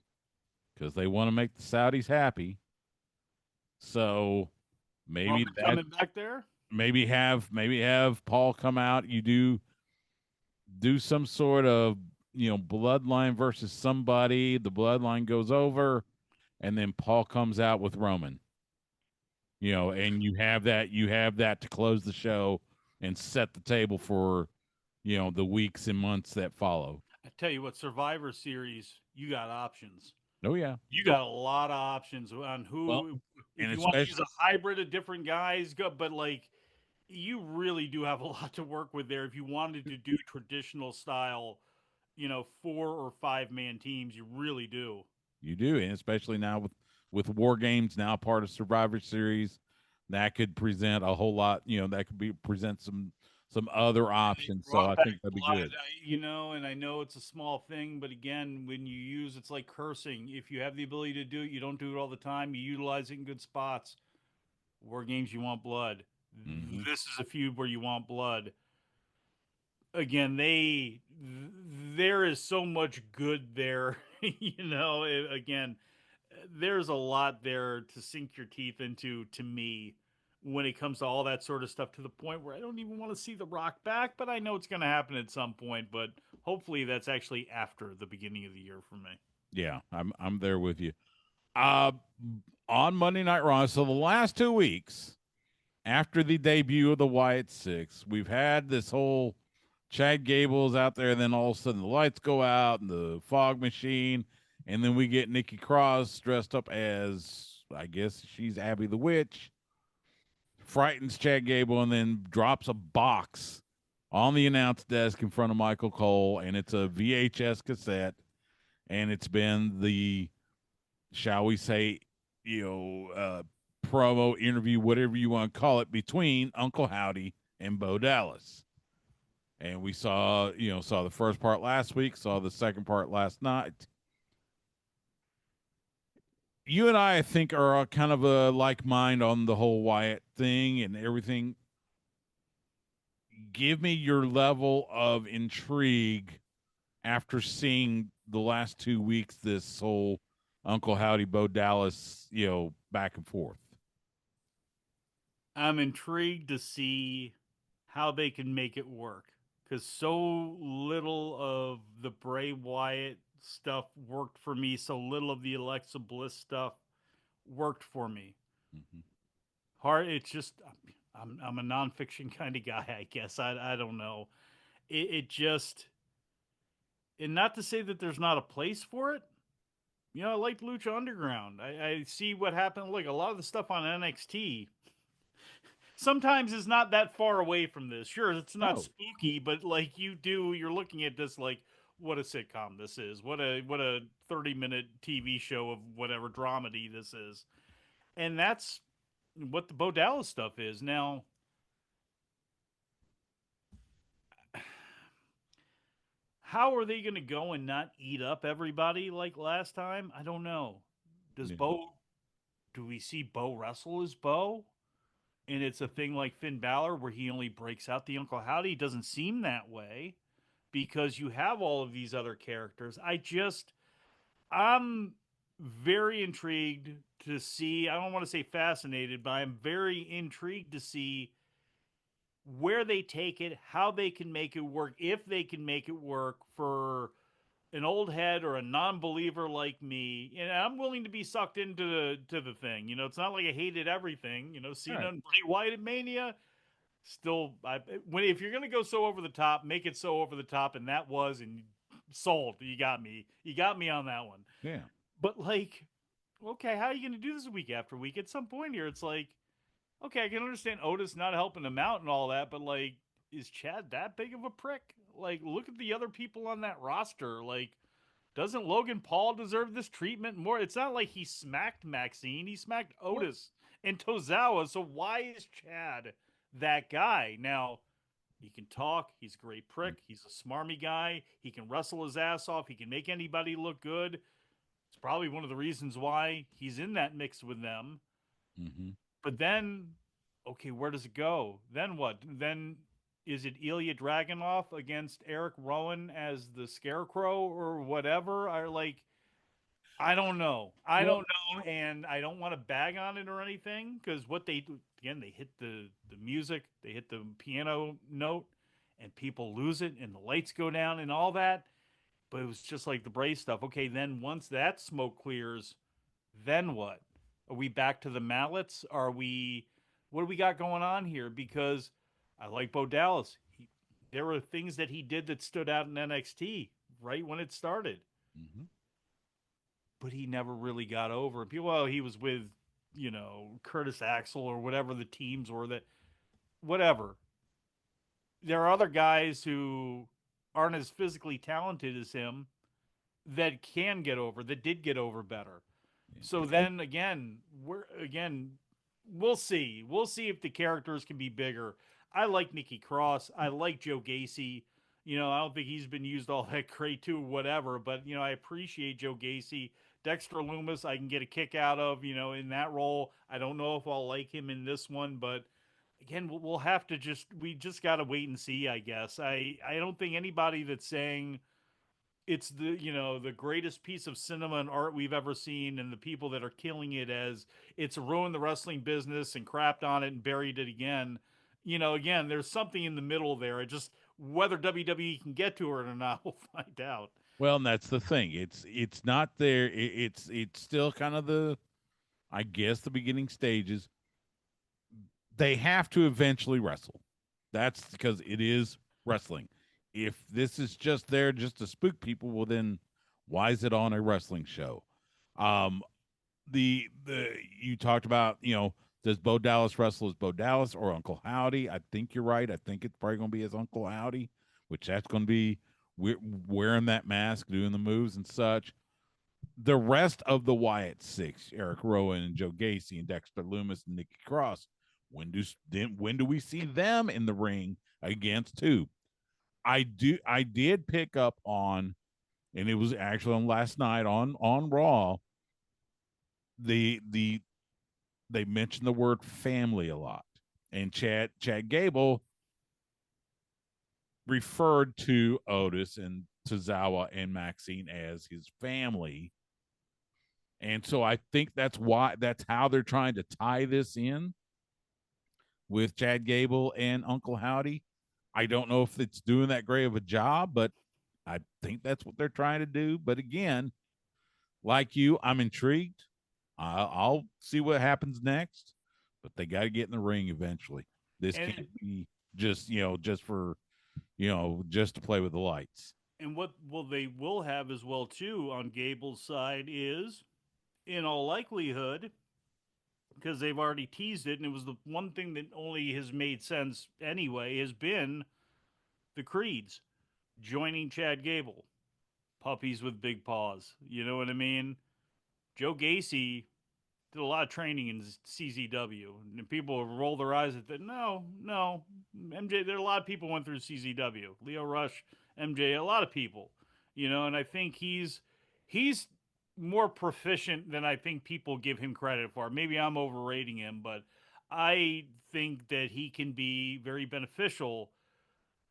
because they want to make the Saudis happy. So maybe Roman that coming back there. maybe have Paul come out. You do some sort of bloodline versus somebody. The bloodline goes over, and then Paul comes out with Roman. And you have that to close the show and set the table for the weeks and months that follow. I tell you what, Survivor Series, you got options. Oh yeah. You got a lot of options on Well, who, if and you want to use especially a hybrid of different guys, go, but like you really do have a lot to work with there. If you wanted to do traditional style, 4 or 5 man teams, you really do. you do, and especially now with War Games now part of Survivor Series, that could present a whole lot. That could be present some other And they options. So brought I back think that'd be blood, good. and I know it's a small thing, but again, when you use it's like cursing. If you have the ability to do it, you don't do it all the time. You utilize it in good spots. War games, you want blood. Hmm. This is a feud where you want blood. Again, there is so much good there. Again, there's a lot there to sink your teeth into. To me, when it comes to all that sort of stuff, to the point where I don't even want to see The Rock back, but I know it's going to happen at some point. But hopefully, that's actually after the beginning of the year for me. Yeah, I'm there with you. Uh, on Monday Night Raw. So the last 2 weeks after the debut of the Wyatt Six, we've had this whole Chad Gable's out there, and then all of a sudden the lights go out and the fog machine, and then we get Nikki Cross dressed up as, I guess she's Abby the Witch, frightens Chad Gable, and then drops a box on the announce desk in front of Michael Cole, and it's a VHS cassette, and it's been the, shall we say, promo interview, whatever you want to call it, between Uncle Howdy and Bo Dallas. And we saw the first part last week, saw the second part last night. You and I think, are kind of a like mind on the whole Wyatt thing and everything. Give me your level of intrigue after seeing the last 2 weeks, this whole Uncle Howdy Bo Dallas, back and forth. I'm intrigued to see how they can make it work because so little of the Bray Wyatt stuff worked for me. So little of the Alexa Bliss stuff worked for me. Mm-hmm. Hard. It's just I'm a nonfiction kind of guy. I guess I don't know. It just, and not to say that there's not a place for it. I like Lucha Underground. I see what happened. Look, a lot of the stuff on NXT sometimes is not that far away from this. Sure, it's not Oh, spooky, but like you're looking at this like what a sitcom this is. What a 30-minute TV show of whatever dramedy this is. And that's what the Bo Dallas stuff is. Now, how are they going to go and not eat up everybody like last time? I don't know. Does yeah. Bo do we see Bo wrestle as Bo? And it's a thing like Finn Balor where he only breaks out the Uncle Howdy. It doesn't seem that way because you have all of these other characters. I'm very intrigued to see. I don't want to say fascinated, but I'm very intrigued to see where they take it, how they can make it work, if they can make it work for an old head or a non-believer like me. And I'm willing to be sucked into the thing. It's not like I hated everything. All Cena right. and Bray Wyatt at Mania. Still, if you're gonna go so over the top, make it so over the top, and that was and sold. You got me. You got me on that one. Yeah. But like, okay, how are you gonna do this week after week? At some point here, it's like, okay, I can understand Otis not helping him out and all that, but like, is Chad that big of a prick? Like, look at the other people on that roster. Like, doesn't Logan Paul deserve this treatment more? It's not like he smacked Maxine, he smacked Otis and Tozawa. So why is Chad that guy? Now, he can talk, he's a great prick, he's a smarmy guy, he can wrestle his ass off, he can make anybody look good. It's probably one of the reasons why he's in that mix with them. Mm-hmm. But then, okay, where does it go? Then what? Then is it Ilya Dragunov against Eric Rowan as the Scarecrow or whatever? Or like, I don't know. I Well, don't know, and I don't want to bag on it or anything because what they do again, they hit the music, they hit the piano note, and people lose it, and the lights go down and all that. But it was just like the Bray stuff. Okay, then once that smoke clears, then what? Are we back to the mallets? Are we? What do we got going on here? Because I like Bo Dallas. There were things that he did that stood out in NXT right when it started, mm-hmm. but he never really got over. People, well, he was with Curtis Axel or whatever the teams were that whatever. There are other guys who aren't as physically talented as him that can get over, that did get over better. Yeah. So then again, we'll see. We'll see if the characters can be bigger. I like Nikki Cross. I like Joe Gacy. I don't think he's been used all that great too, whatever. But I appreciate Joe Gacy. Dexter Loomis, I can get a kick out of. In that role. I don't know if I'll like him in this one, but again, we'll have to we just got to wait and see. I guess I don't think anybody that's saying it's the greatest piece of cinema and art we've ever seen, and the people that are killing it as it's ruined the wrestling business and crapped on it and buried it again. Again, there's something in the middle there. It just whether WWE can get to it or not, we'll find out. Well, and that's the thing. It's not there. It's still kind of the, I guess, the beginning stages. They have to eventually wrestle. That's because it is wrestling. if this is just there just to spook people, well then why is it on a wrestling show? Um, the you talked about, does Bo Dallas wrestle as Bo Dallas or Uncle Howdy? I think you're right. I think it's probably going to be as Uncle Howdy, which that's going to be wearing that mask, doing the moves and such. The rest of the Wyatt Six, Eric Rowan and Joe Gacy and Dexter Loomis and Nikki Cross, when do we see them in the ring against who? I did pick up on, and it was actually on last night on Raw. The they mentioned the word family a lot, and Chad Gable referred to Otis and Tozawa and Maxine as his family, and so I think that's how they're trying to tie this in with Chad Gable and Uncle Howdy. I don't know if it's doing that great of a job, but I think that's what they're trying to do. But again, like you, I'm intrigued. I'll see what happens next, but they got to get in the ring eventually. This And can't be just for just to play with the lights. what they will have as well too on Gable's side is, in all likelihood, because they've already teased it, and it was the one thing that only has made sense anyway, has been the Creeds joining Chad Gable, puppies with big paws. You know what I mean? Joe Gacy did a lot of training in CZW, and people roll their eyes at that. No, no, MJ. There are a lot of people went through CZW. Leo Rush, MJ, a lot of people, and I think he's more proficient than I think people give him credit for. Maybe I'm overrating him, but I think that he can be very beneficial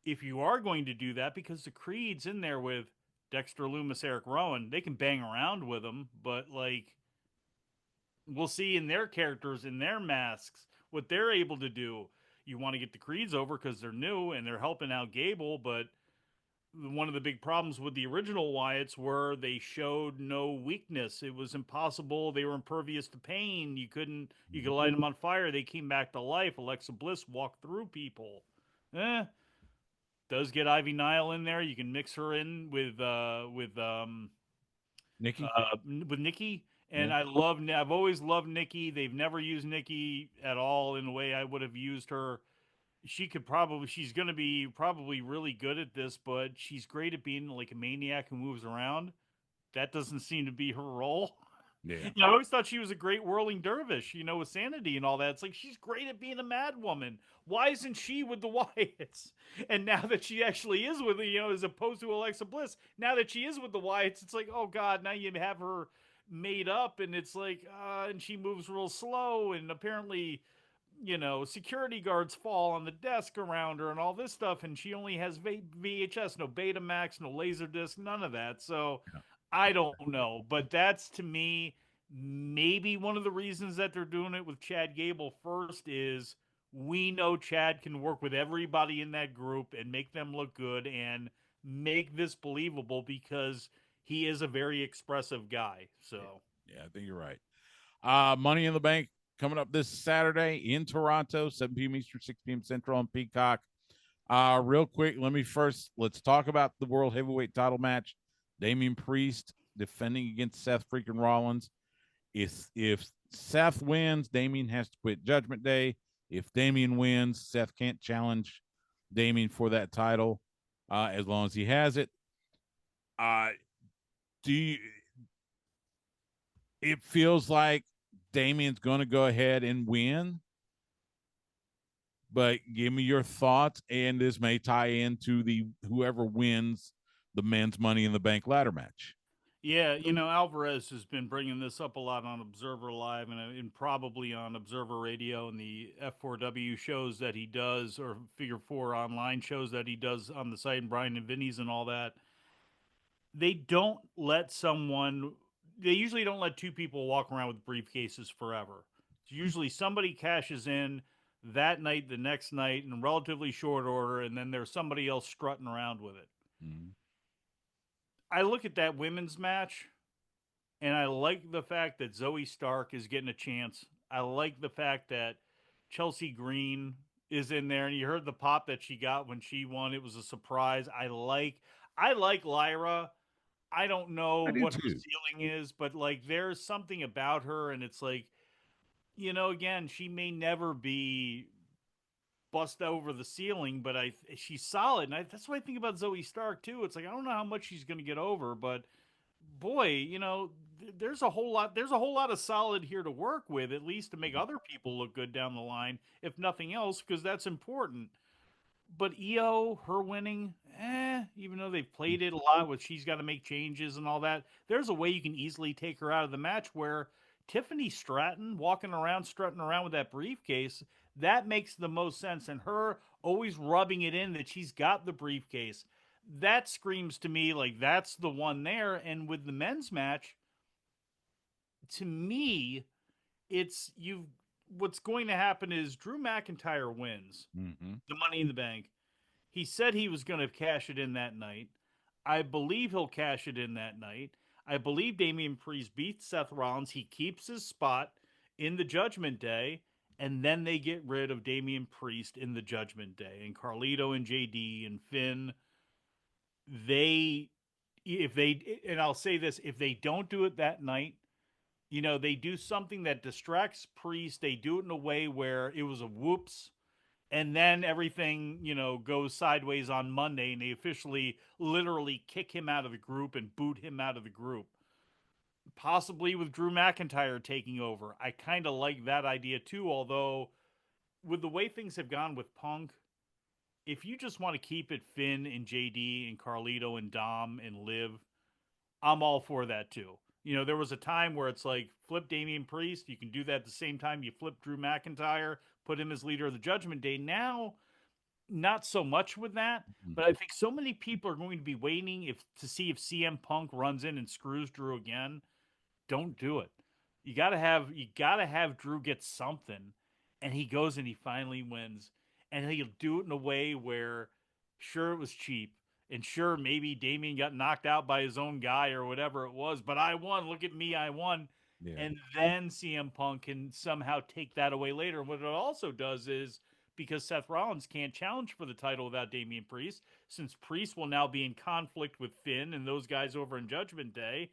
if you are going to do that, because the Creed's in there with Dexter Loomis, Eric Rowan. They can bang around with them, but like we'll see in their characters, in their masks, what they're able to do. You want to get the Creeds over because they're new and they're helping out Gable, but one of the big problems with the original Wyatts were they showed no weakness. It was impossible. They were impervious to pain. You could light them on fire. They came back to life. Alexa Bliss walked through people. Eh, does get Ivy Nile in there. You can mix her in Nikki, with Nikki. yeah, And I've always loved Nikki. They've never used Nikki at all in the way I would have used her. She's going to be probably really good at this, but she's great at being like a maniac who moves around. That doesn't seem to be her role. yeah, I always thought she was a great whirling dervish, with sanity and all that. It's like she's great at being a mad woman. Why isn't she with the Wyatts? And now that she actually is with, as opposed to Alexa Bliss, now that she is with the Wyatts, it's like, oh God, now you have her made up, and it's like, and she moves real slow, and apparently, security guards fall on the desk around her and all this stuff, and she only has VHS, no Betamax, no Laserdisc, none of that. So yeah, I don't know, but that's to me maybe one of the reasons that they're doing it with Chad Gable first is we know Chad can work with everybody in that group and make them look good and make this believable because he is a very expressive guy. yeah, So, yeah. I think you're right. Money in the Bank coming up this Saturday in Toronto, 7 p.m. Eastern, 6 p.m. Central on Peacock. Real quick, let's talk about the World Heavyweight Title match. Damian Priest defending against Seth freaking Rollins. If Seth wins, Damian has to quit Judgment Day. If Damian wins, Seth can't challenge Damian for that title as long as he has it. Uh, do you, it feels like Damian's going to go ahead and win, but give me your thoughts, and this may tie into the whoever wins the men's Money in the Bank ladder match. yeah, Alvarez has been bringing this up a lot on Observer Live and probably on Observer Radio and the F4W shows that he does, or Figure 4 online shows that he does on the site, and Brian and Vinny's and all that. They don't let someone, they usually don't let two people walk around with briefcases forever. It's usually somebody cashes in that night, the next night, in relatively short order, and then there's somebody else strutting around with it. Mm-hmm. I look at that women's match, and I like the fact that Zoe Stark is getting a chance. I like the fact that Chelsea Green is in there, and you heard the pop that she got when she won. It was a surprise. I like Lyra. I don't know I do what her too. ceiling is, but like there's something about her, and it's like, again, she may never be bust over the ceiling, but she's solid, and that's what I think about Zoe Stark too. It's like I don't know how much she's going to get over, but boy, there's a whole lot of solid here to work with, at least to make other people look good down the line, if nothing else, because that's important. But EO, her winning, even though they've played it a lot with she's got to make changes and all that, there's a way you can easily take her out of the match where Tiffany Stratton walking around, strutting around with that briefcase, that makes the most sense. And her always rubbing it in that she's got the briefcase, that screams to me like that's the one there. And with the men's match, to me, it's you. What's going to happen is Drew McIntyre wins Mm-hmm. the Money in the Bank. He said he was going to cash it in that night. I believe he'll cash it in that night. I believe Damian Priest beats Seth Rollins. He keeps his spot in the Judgment Day, and then they get rid of Damian Priest in the Judgment Day. And Carlito and JD and Finn, they, if they, and I'll say this, if they don't do it that night, they do something that distracts Priest. They do it in a way where it was a whoops, and then everything goes sideways on Monday, and they officially literally kick him out of the group and boot him out of the group, possibly with Drew McIntyre taking over. I kind of like that idea too, although with the way things have gone with Punk, if you just want to keep it Finn and JD and Carlito and Dom and Liv, I'm all for that too. There was a time where it's like flip Damian Priest. You can do that at the same time you flip Drew McIntyre, put him as leader of the Judgment Day. Now, not so much with that, but I think so many people are going to be waiting to see if CM Punk runs in and screws Drew again. Don't do it. You gotta have Drew get something, and he goes and he finally wins, and he'll do it in a way where, sure, it was cheap, and sure, maybe Damien got knocked out by his own guy or whatever it was, but I won. Look at me, I won. Yeah. And then CM Punk can somehow take that away later. And what it also does is, because Seth Rollins can't challenge for the title without Damian Priest, since Priest will now be in conflict with Finn and those guys over in Judgment Day,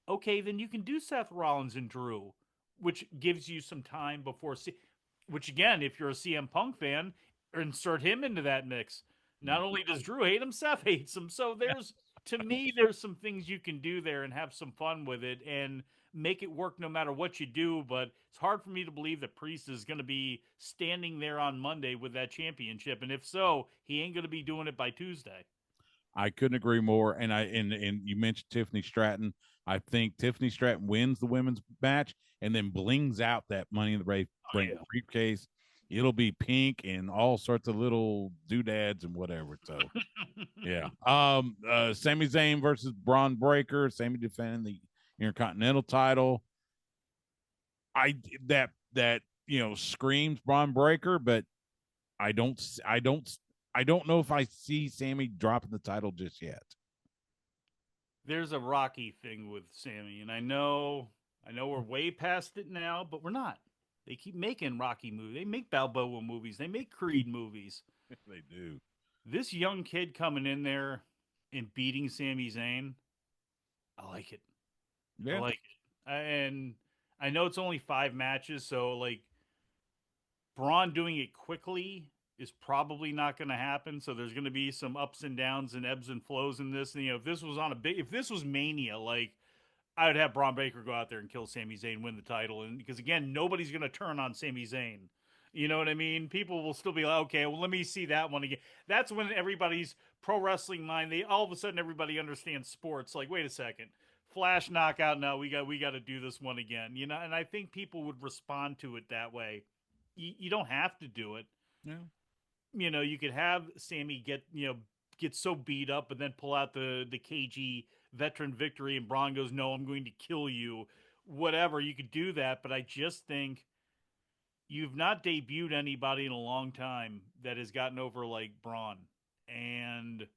okay, then you can do Seth Rollins and Drew, which gives you some time before. Which again, if you're a CM Punk fan, insert him into that mix. Not only does Drew hate him, Seth hates him. So to me, there's some things you can do there and have some fun with it and make it work no matter what you do. But it's hard for me to believe that Priest is going to be standing there on Monday with that championship. And if so, he ain't going to be doing it by Tuesday. I couldn't agree more. And you mentioned Tiffany Stratton. I think Tiffany Stratton wins the women's match and then blings out that Money in the Bank Oh, briefcase. It'll be pink and all sorts of little doodads and whatever. So yeah. yeah. Sami Zayn versus Braun Breaker. Sami defending the Intercontinental title. I that screams Braun Breaker, but I don't I don't I don't know if I see Sammy dropping the title just yet. There's a Rocky thing with Sammy, and I know we're way past it now, but we're not. They keep making Rocky movies. They make Balboa movies. They make Creed movies. They do. This young kid coming in there and beating Sami Zayn, I like it. I Yeah. like it. And I know it's only 5 matches, so like Braun doing it quickly is probably not going to happen. So there's going to be some ups and downs and ebbs and flows in this. And, if this was if this was Mania, like I would have Braun Baker go out there and kill Sami Zayn, win the title, and because again, nobody's going to turn on Sami Zayn. You know what I mean? People will still be like, okay, well, let me see that one again. That's when everybody's pro wrestling mind. They all of a sudden everybody understands sports. Like, wait a second, Flash knockout. No, we got to do this one again. And I think people would respond to it that way. You don't have to do it. Yeah. You could have Sammy get so beat up, but then pull out the KG veteran victory, and Braun goes, "No, I'm going to kill you." Whatever, you could do that, but I just think you've not debuted anybody in a long time that has gotten over like Braun, and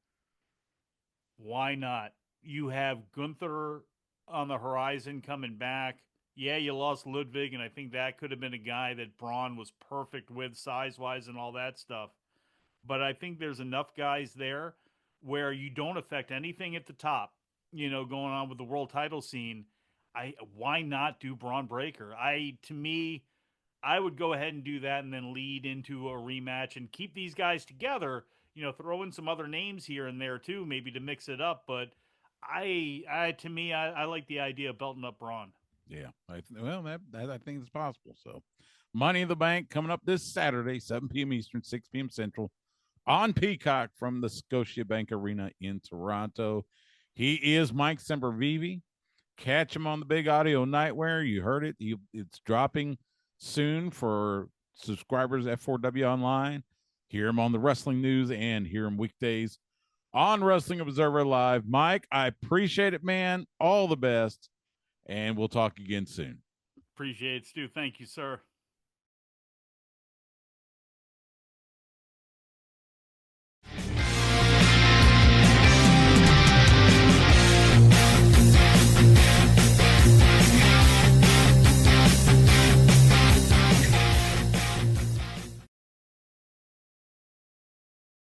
why not? You have Gunther on the horizon coming back. Yeah, you lost Ludwig, and I think that could have been a guy that Braun was perfect with size wise and all that stuff. But I think there's enough guys there where you don't affect anything at the top, going on with the world title scene. Why not do Braun Breaker? To me, I would go ahead and do that and then lead into a rematch and keep these guys together. Throw in some other names here and there too, maybe to mix it up. But to me, I like the idea of belting up Braun. Yeah. That I think is possible. So, Money in the Bank coming up this Saturday, 7 p.m. Eastern, 6 p.m. Central, on Peacock from the Scotiabank Arena in Toronto. He is Mike Sempervive. Catch him on the Big Audio Nightwear. You heard it. It's dropping soon for subscribers F4W Online. Hear him on the Wrestling News and hear him weekdays on Wrestling Observer Live. Mike, I appreciate it, man. All the best, and we'll talk again soon. Appreciate it, Stu. Thank you, sir.